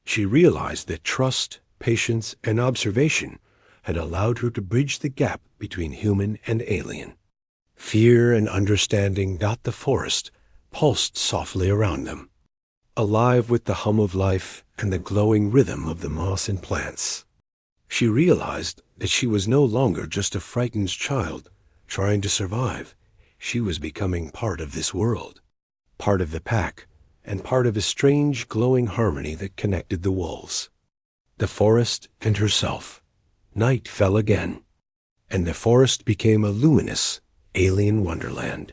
She realized that trust, patience, and observation had allowed her to bridge the gap between human and alien. Fear and understanding. The forest pulsed softly around them, alive with the hum of life and the glowing rhythm of the moss and plants. She realized that she was no longer just a frightened child trying to survive. She was becoming part of this world, part of the pack, and part of a strange glowing harmony that connected the wolves, the forest, and herself. Night fell again, and the forest became a luminous, alien wonderland.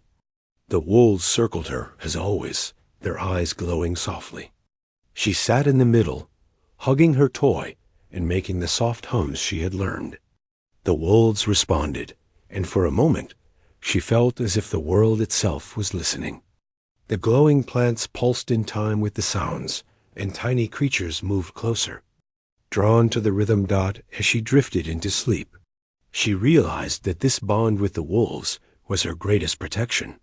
The wolves circled her, as always, their eyes glowing softly. She sat in the middle, hugging her toy and making the soft hums she had learned. The wolves responded, and for a moment, she felt as if the world itself was listening. The glowing plants pulsed in time with the sounds, and tiny creatures moved closer, drawn to the rhythm. As she drifted into sleep, she realized that this bond with the wolves was her greatest protection,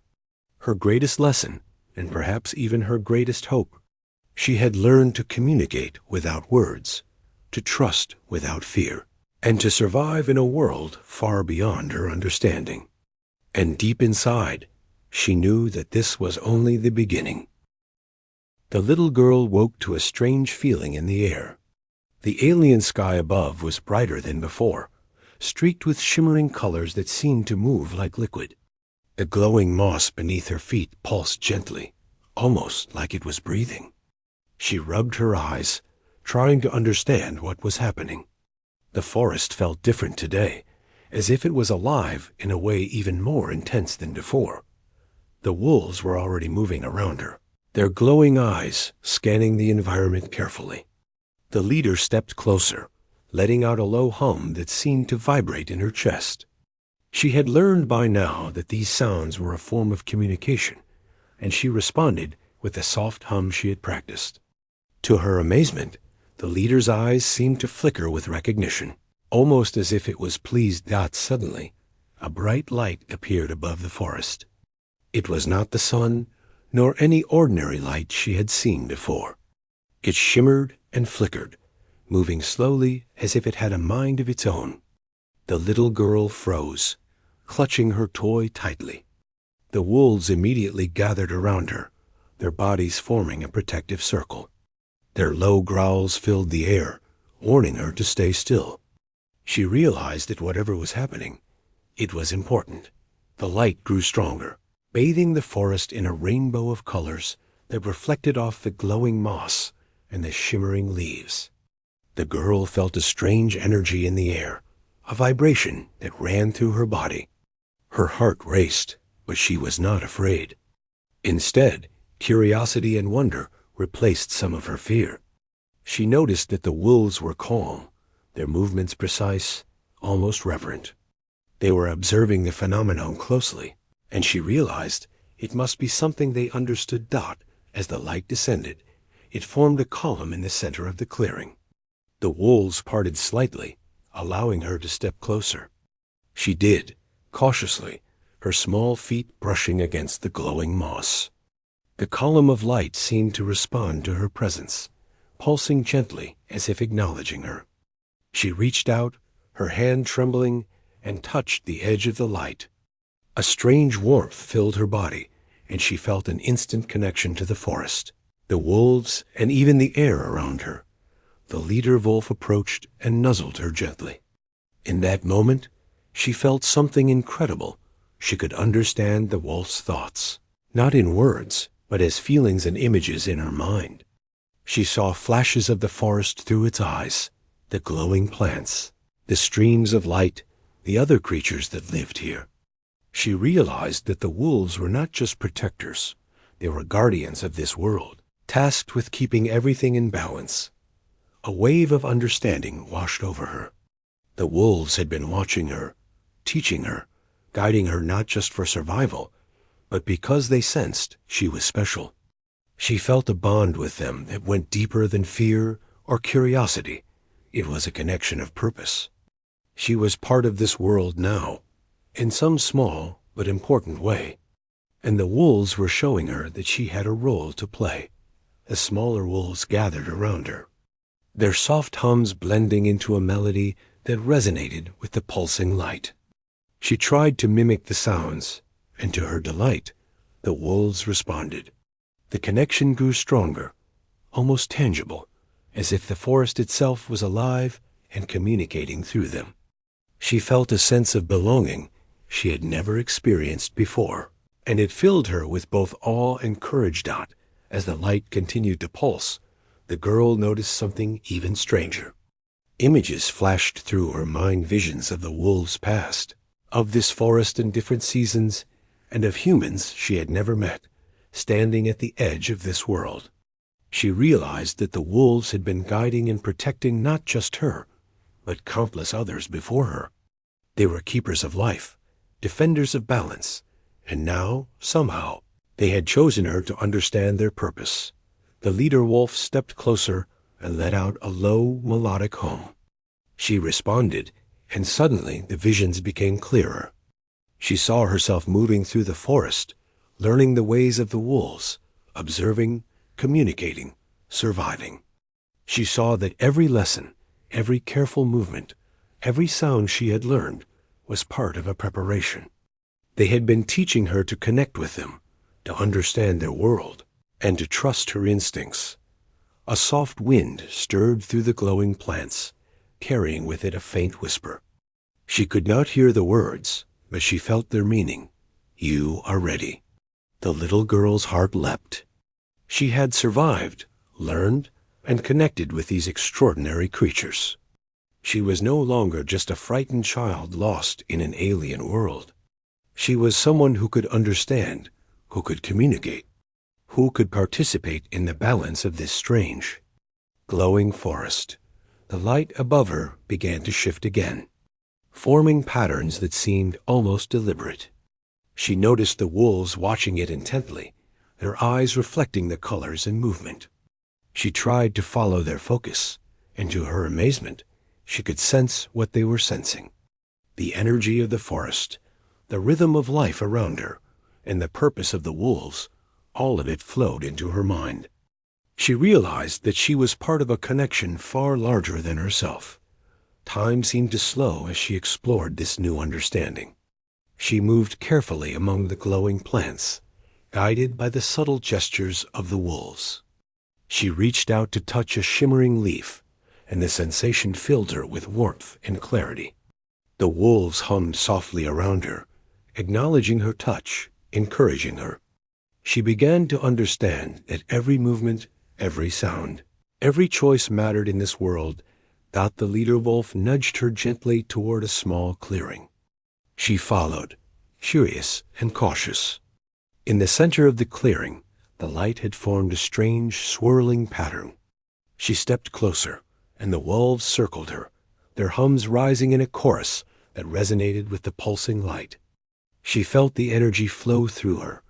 her greatest lesson, and perhaps even her greatest hope. She had learned to communicate without words, to trust without fear, and to survive in a world far beyond her understanding. And deep inside, she knew that this was only the beginning. The little girl woke to a strange feeling in the air. The alien sky above was brighter than before, streaked with shimmering colors that seemed to move like liquid. The glowing moss beneath her feet pulsed gently, almost like it was breathing. She rubbed her eyes, trying to understand what was happening. The forest felt different today, as if it was alive in a way even more intense than before. The wolves were already moving around her, their glowing eyes scanning the environment carefully. The leader stepped closer, letting out a low hum that seemed to vibrate in her chest. She had learned by now that these sounds were a form of communication, and she responded with the soft hum she had practiced. To her amazement, the leader's eyes seemed to flicker with recognition, almost as if it was pleased. Suddenly, a bright light appeared above the forest. It was not the sun, nor any ordinary light she had seen before. It shimmered and flickered, moving slowly as if it had a mind of its own. The little girl froze, clutching her toy tightly. The wolves immediately gathered around her, their bodies forming a protective circle. Their low growls filled the air, warning her to stay still. She realized that whatever was happening, it was important. The light grew stronger, bathing the forest in a rainbow of colors that reflected off the glowing moss and the shimmering leaves. The girl felt a strange energy in the air, a vibration that ran through her body. Her heart raced, but she was not afraid. Instead, Curiosity and wonder replaced some of her fear. She noticed that the wolves were calm, their movements precise, almost reverent. They were observing the phenomenon closely, and she realized it must be something they understood. As the light descended, it formed a column in the center of the clearing. The wolves parted slightly, allowing her to step closer. She did, cautiously, her small feet brushing against the glowing moss. The column of light seemed to respond to her presence, pulsing gently as if acknowledging her. She reached out, her hand trembling, and touched the edge of the light. A strange warmth filled her body, and she felt an instant connection to the forest, the wolves, and even the air around her. The leader wolf approached and nuzzled her gently. In that moment, she felt something incredible. She could understand the wolf's thoughts, not in words, but as feelings and images in her mind. She saw flashes of the forest through its eyes, the glowing plants, the streams of light, the other creatures that lived here. She realized that the wolves were not just protectors, they were guardians of this world, tasked with keeping everything in balance. A wave of understanding washed over her. The wolves had been watching her, teaching her, guiding her not just for survival, but because they sensed she was special. She felt a bond with them that went deeper than fear or curiosity. It was a connection of purpose. She was part of this world now, in some small but important way, and the wolves were showing her that she had a role to play. The smaller wolves gathered around her, their soft hums blending into a melody that resonated with the pulsing light. She tried to mimic the sounds, and to her delight, the wolves responded. The connection grew stronger, almost tangible, as if the forest itself was alive and communicating through them. She felt a sense of belonging she had never experienced before, and it filled her with both awe and courage. As the light continued to pulse, the girl noticed something even stranger. Images flashed through her mind, visions of the wolves' past, of this forest in different seasons, and of humans she had never met, standing at the edge of this world. She realized that the wolves had been guiding and protecting not just her, but countless others before her. They were keepers of life, defenders of balance, and now, somehow, they had chosen her to understand their purpose. The leader wolf stepped closer and let out a low, melodic hum. She responded, and suddenly the visions became clearer. She saw herself moving through the forest, learning the ways of the wolves, observing, communicating, surviving. She saw that every lesson, every careful movement, every sound she had learned was part of a preparation. They had been teaching her to connect with them, to understand their world, and to trust her instincts. A soft wind stirred through the glowing plants, carrying with it a faint whisper. She could not hear the words, but she felt their meaning. You are ready. The little girl's heart leapt. She had survived, learned, and connected with these extraordinary creatures. She was no longer just a frightened child lost in an alien world. She was someone who could understand, who could communicate, who could participate in the balance of this strange, glowing forest. The light above her began to shift again, forming patterns that seemed almost deliberate. She noticed the wolves watching it intently, their eyes reflecting the colors and movement. She tried to follow their focus, and to her amazement, she could sense what they were sensing. The energy of the forest, the rhythm of life around her, and the purpose of the wolves, all of it flowed into her mind. She realized that she was part of a connection far larger than herself. Time seemed to slow as she explored this new understanding. She moved carefully among the glowing plants, guided by the subtle gestures of the wolves. She reached out to touch a shimmering leaf, and the sensation filled her with warmth and clarity. The wolves hummed softly around her, acknowledging her touch, encouraging her. She began to understand that every movement, every sound, every choice mattered in this world. The leader wolf nudged her gently toward a small clearing. She followed, curious and cautious. In the center of the clearing, The light had formed a strange, swirling pattern. She stepped closer, and the wolves circled her, their hums rising in a chorus that resonated with the pulsing light. She felt the energy flow through her,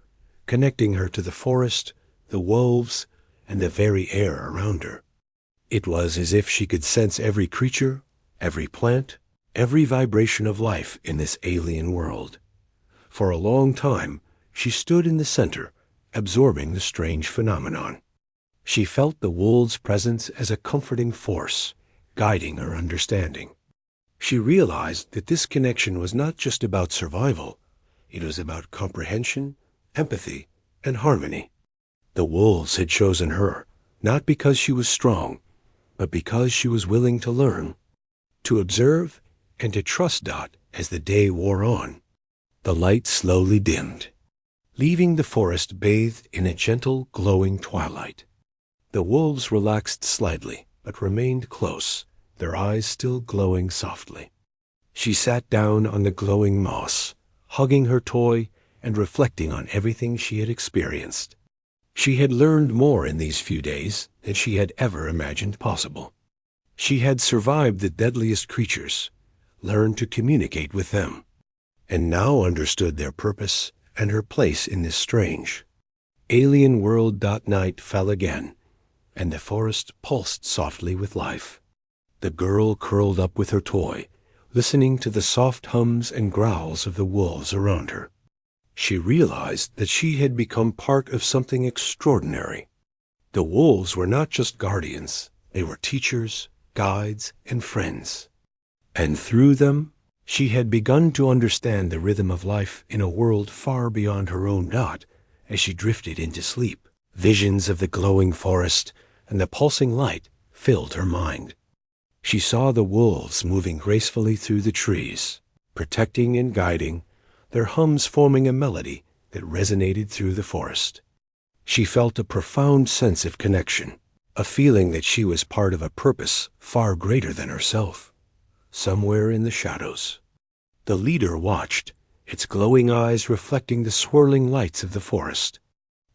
connecting her to the forest, the wolves, and the very air around her. It was as if she could sense every creature, every plant, every vibration of life in this alien world. For a long time, she stood in the center, absorbing the strange phenomenon. She felt the wolves' presence as a comforting force, guiding her understanding. She realized that this connection was not just about survival, it was about comprehension, empathy, and harmony. The wolves had chosen her, not because she was strong, but because she was willing to learn, to observe, and to trust Dot as the day wore on. The light slowly dimmed, leaving the forest bathed in a gentle, glowing twilight. The wolves relaxed slightly, but remained close, their eyes still glowing softly. She sat down on the glowing moss, hugging her toy and reflecting on everything she had experienced. She had learned more in these few days than she had ever imagined possible. She had survived the deadliest creatures, learned to communicate with them, and now understood their purpose and her place in this strange, alien world. Night fell again, and the forest pulsed softly with life. The girl curled up with her toy, listening to the soft hums and growls of the wolves around her. She realized that she had become part of something extraordinary. The wolves were not just guardians, they were teachers, guides, and friends. And through them, she had begun to understand the rhythm of life in a world far beyond her own. Dot, as she drifted into sleep, visions of the glowing forest and the pulsing light filled her mind. She saw the wolves moving gracefully through the trees, protecting and guiding, their hums forming a melody that resonated through the forest. She felt a profound sense of connection, a feeling that she was part of a purpose far greater than herself. Somewhere in the shadows, the leader watched, its glowing eyes reflecting the swirling lights of the forest.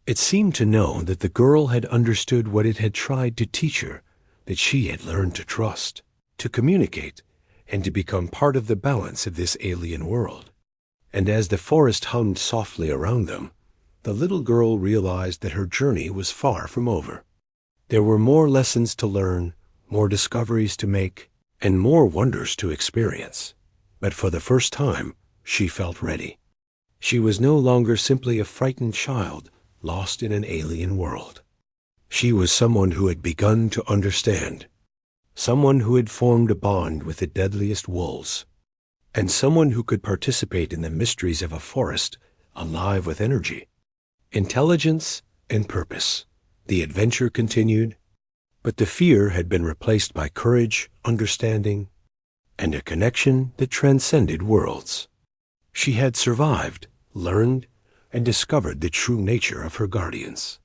It seemed to know that the girl had understood what it had tried to teach her, that she had learned to trust, to communicate, and to become part of the balance of this alien world. And as the forest hummed softly around them, the little girl realized that her journey was far from over. There were more lessons to learn, more discoveries to make, and more wonders to experience. But for the first time, she felt ready. She was no longer simply a frightened child lost in an alien world. She was someone who had begun to understand, someone who had formed a bond with the deadliest wolves, and someone who could participate in the mysteries of a forest alive with energy, intelligence, and purpose. The adventure continued, but the fear had been replaced by courage, understanding, and a connection that transcended worlds. She had survived, learned, and discovered the true nature of her guardians.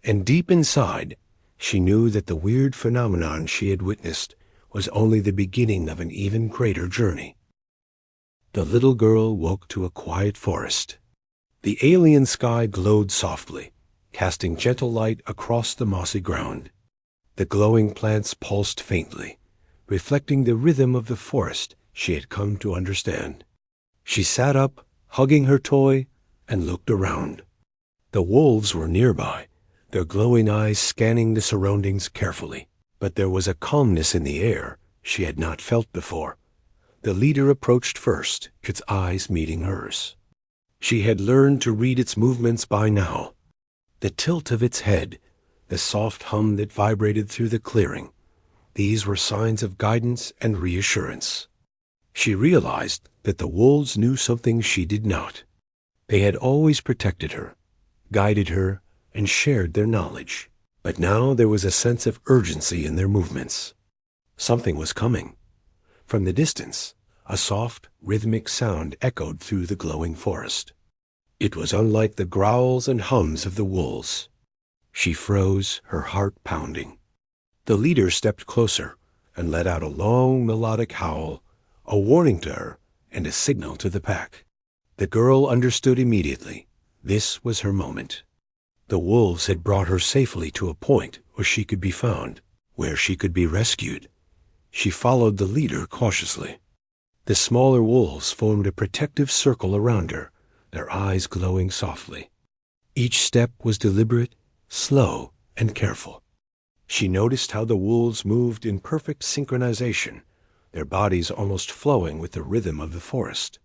And deep inside, she knew that the weird phenomenon she had witnessed was only the beginning of an even greater journey. The little girl woke to a quiet forest. The alien sky glowed softly, casting gentle light across the mossy ground. The glowing plants pulsed faintly, reflecting the rhythm of the forest she had come to understand. She sat up, hugging her toy, and looked around. The wolves were nearby, their glowing eyes scanning the surroundings carefully. But there was a calmness in the air she had not felt before. The leader approached first, its eyes meeting hers. She had learned to read its movements by now. The tilt of its head, the soft hum that vibrated through the clearing, these were signs of guidance and reassurance. She realized that the wolves knew something she did not. They had always protected her, guided her, and shared their knowledge. But now there was a sense of urgency in their movements. Something was coming. From the distance, a soft, rhythmic sound echoed through the glowing forest. It was unlike the growls and hums of the wolves. She froze, her heart pounding. The leader stepped closer and let out a long, melodic howl, a warning to her and a signal to the pack. The girl understood immediately. This was her moment. The wolves had brought her safely to a point where she could be found, where she could be rescued. She followed the leader cautiously. The smaller wolves formed a protective circle around her, their eyes glowing softly. Each step was deliberate, slow, and careful. She noticed how the wolves moved in perfect synchronization, their bodies almost flowing with the rhythm of the forest.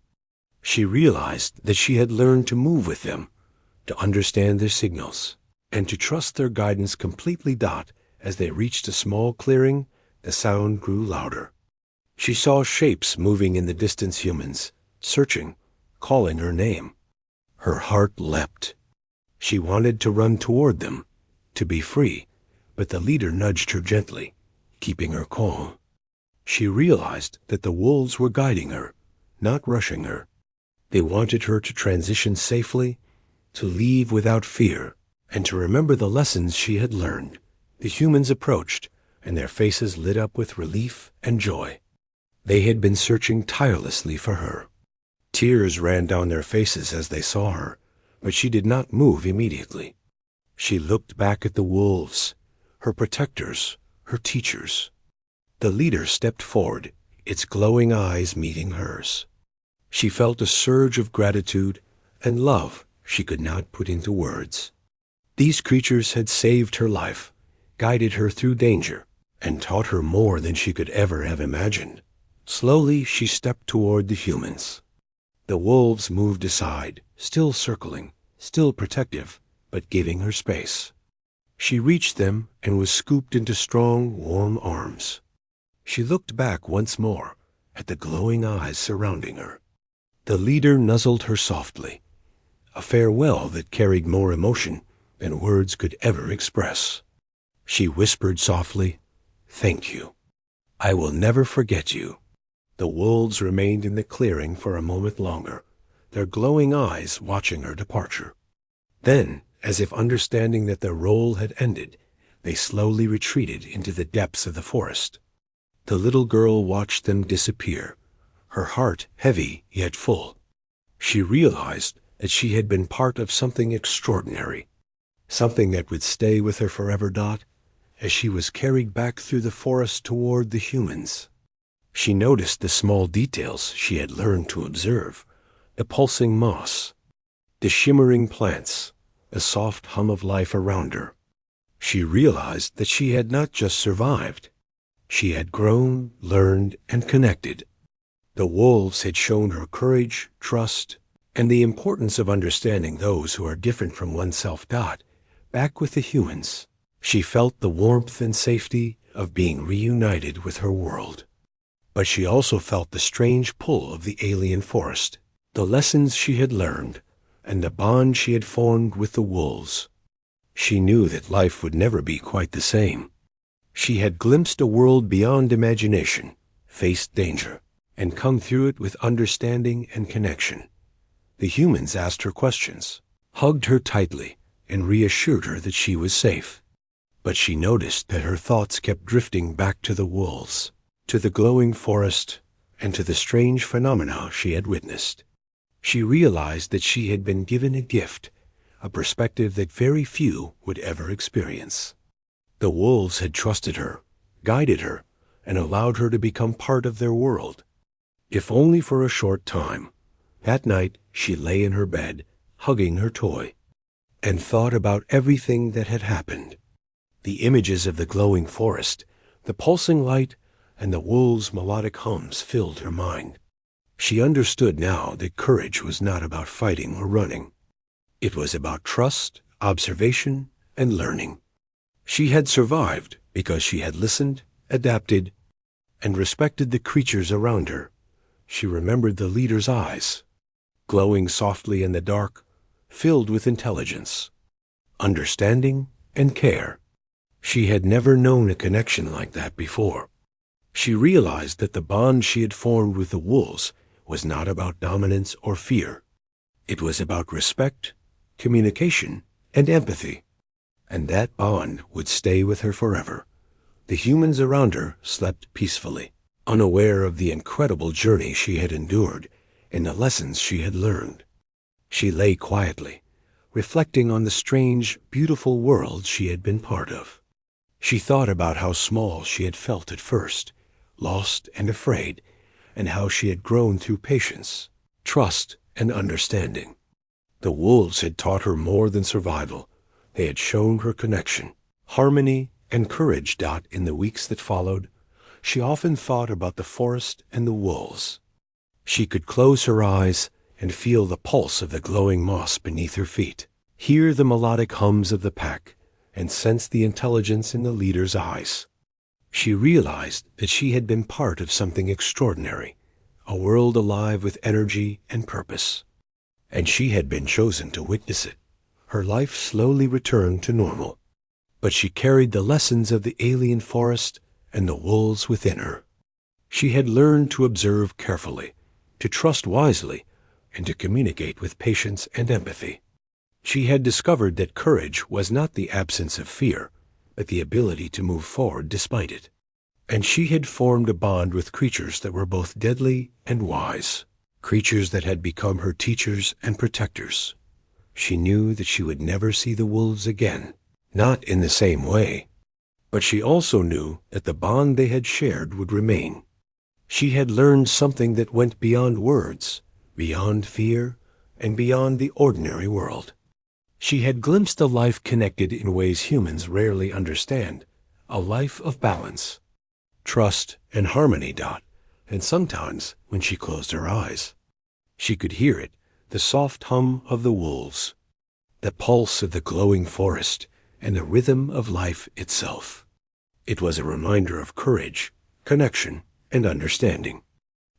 She realized that she had learned to move with them, to understand their signals, and to trust their guidance completely. As they reached a small clearing, the sound grew louder. She saw shapes moving in the distance, humans, searching, calling her name. Her heart leapt. She wanted to run toward them, to be free, but the leader nudged her gently, keeping her calm. She realized that the wolves were guiding her, not rushing her. They wanted her to transition safely, to leave without fear, and to remember the lessons she had learned. The humans approached, and their faces lit up with relief and joy. They had been searching tirelessly for her. Tears ran down their faces as they saw her, but she did not move immediately. She looked back at the wolves, her protectors, her teachers. The leader stepped forward, its glowing eyes meeting hers. She felt a surge of gratitude and love she could not put into words. These creatures had saved her life, guided her through danger, and taught her more than she could ever have imagined. Slowly she stepped toward the humans. The wolves moved aside, still circling, still protective, but giving her space. She reached them and was scooped into strong, warm arms. She looked back once more at the glowing eyes surrounding her. The leader nuzzled her softly, a farewell that carried more emotion than words could ever express. She whispered softly, "Thank you. I will never forget you." The wolves remained in the clearing for a moment longer, their glowing eyes watching her departure. Then, as if understanding that their role had ended, they slowly retreated into the depths of the forest. The little girl watched them disappear, her heart heavy yet full. She realized that she had been part of something extraordinary, something that would stay with her forever. As she was carried back through the forest toward the humans, she noticed the small details she had learned to observe, the pulsing moss, the shimmering plants, the soft hum of life around her. She realized that she had not just survived. She had grown, learned, and connected. The wolves had shown her courage, trust, and the importance of understanding those who are different from oneself. Back with the humans, she felt the warmth and safety of being reunited with her world. But she also felt the strange pull of the alien forest, the lessons she had learned, and the bond she had formed with the wolves. She knew that life would never be quite the same. She had glimpsed a world beyond imagination, faced danger, and come through it with understanding and connection. The humans asked her questions, hugged her tightly, and reassured her that she was safe. But she noticed that her thoughts kept drifting back to the wolves, to the glowing forest, and to the strange phenomena she had witnessed. She realized that she had been given a gift, a perspective that very few would ever experience. The wolves had trusted her, guided her, and allowed her to become part of their world, if only for a short time. That night she lay in her bed, hugging her toy, and thought about everything that had happened. The images of the glowing forest, the pulsing light, and the wolves' melodic hums filled her mind. She understood now that courage was not about fighting or running. It was about trust, observation, and learning. She had survived because she had listened, adapted, and respected the creatures around her. She remembered the leader's eyes, glowing softly in the dark, filled with intelligence, understanding, and care. She had never known a connection like that before. She realized that the bond she had formed with the wolves was not about dominance or fear. It was about respect, communication, and empathy. And that bond would stay with her forever. The humans around her slept peacefully, unaware of the incredible journey she had endured and the lessons she had learned. She lay quietly, reflecting on the strange, beautiful world she had been part of. She thought about how small she had felt at first, lost and afraid, and how she had grown through patience, trust, and understanding. The wolves had taught her more than survival. They had shown her connection, harmony, and courage. In the weeks that followed, she often thought about the forest and the wolves. She could close her eyes and feel the pulse of the glowing moss beneath her feet, hear the melodic hums of the pack, and sense the intelligence in the leader's eyes. She realized that she had been part of something extraordinary, a world alive with energy and purpose. And she had been chosen to witness it. Her life slowly returned to normal, but she carried the lessons of the alien forest and the wolves within her. She had learned to observe carefully, to trust wisely, and to communicate with patience and empathy. She had discovered that courage was not the absence of fear, but the ability to move forward despite it. And she had formed a bond with creatures that were both deadly and wise, creatures that had become her teachers and protectors. She knew that she would never see the wolves again, not in the same way. But she also knew that the bond they had shared would remain. She had learned something that went beyond words, beyond fear, and beyond the ordinary world. She had glimpsed a life connected in ways humans rarely understand, a life of balance, trust, and harmony. And sometimes, when she closed her eyes, she could hear it, the soft hum of the wolves, the pulse of the glowing forest, and the rhythm of life itself. It was a reminder of courage, connection, and understanding.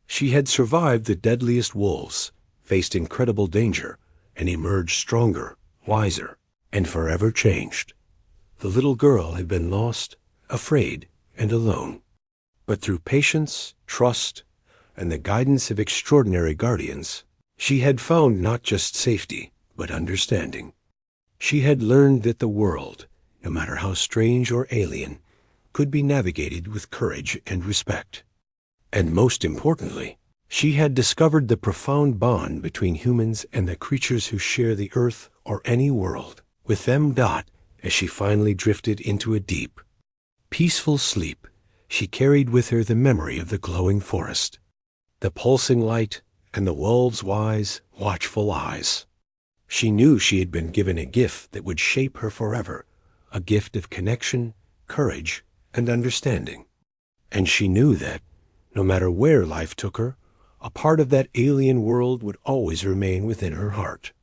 She had survived the deadliest wolves, faced incredible danger, and emerged stronger, wiser, and forever changed. The little girl had been lost, afraid, and alone. But through patience, trust, and the guidance of extraordinary guardians, she had found not just safety, but understanding. She had learned that the world, no matter how strange or alien, could be navigated with courage and respect. And most importantly, she had discovered the profound bond between humans and the creatures who share the earth or any world. With them, as she finally drifted into a deep, peaceful sleep, she carried with her the memory of the glowing forest, the pulsing light, and the wolves' wise, watchful eyes. She knew she had been given a gift that would shape her forever, a gift of connection, courage, and understanding. And she knew that, no matter where life took her, a part of that alien world would always remain within her heart.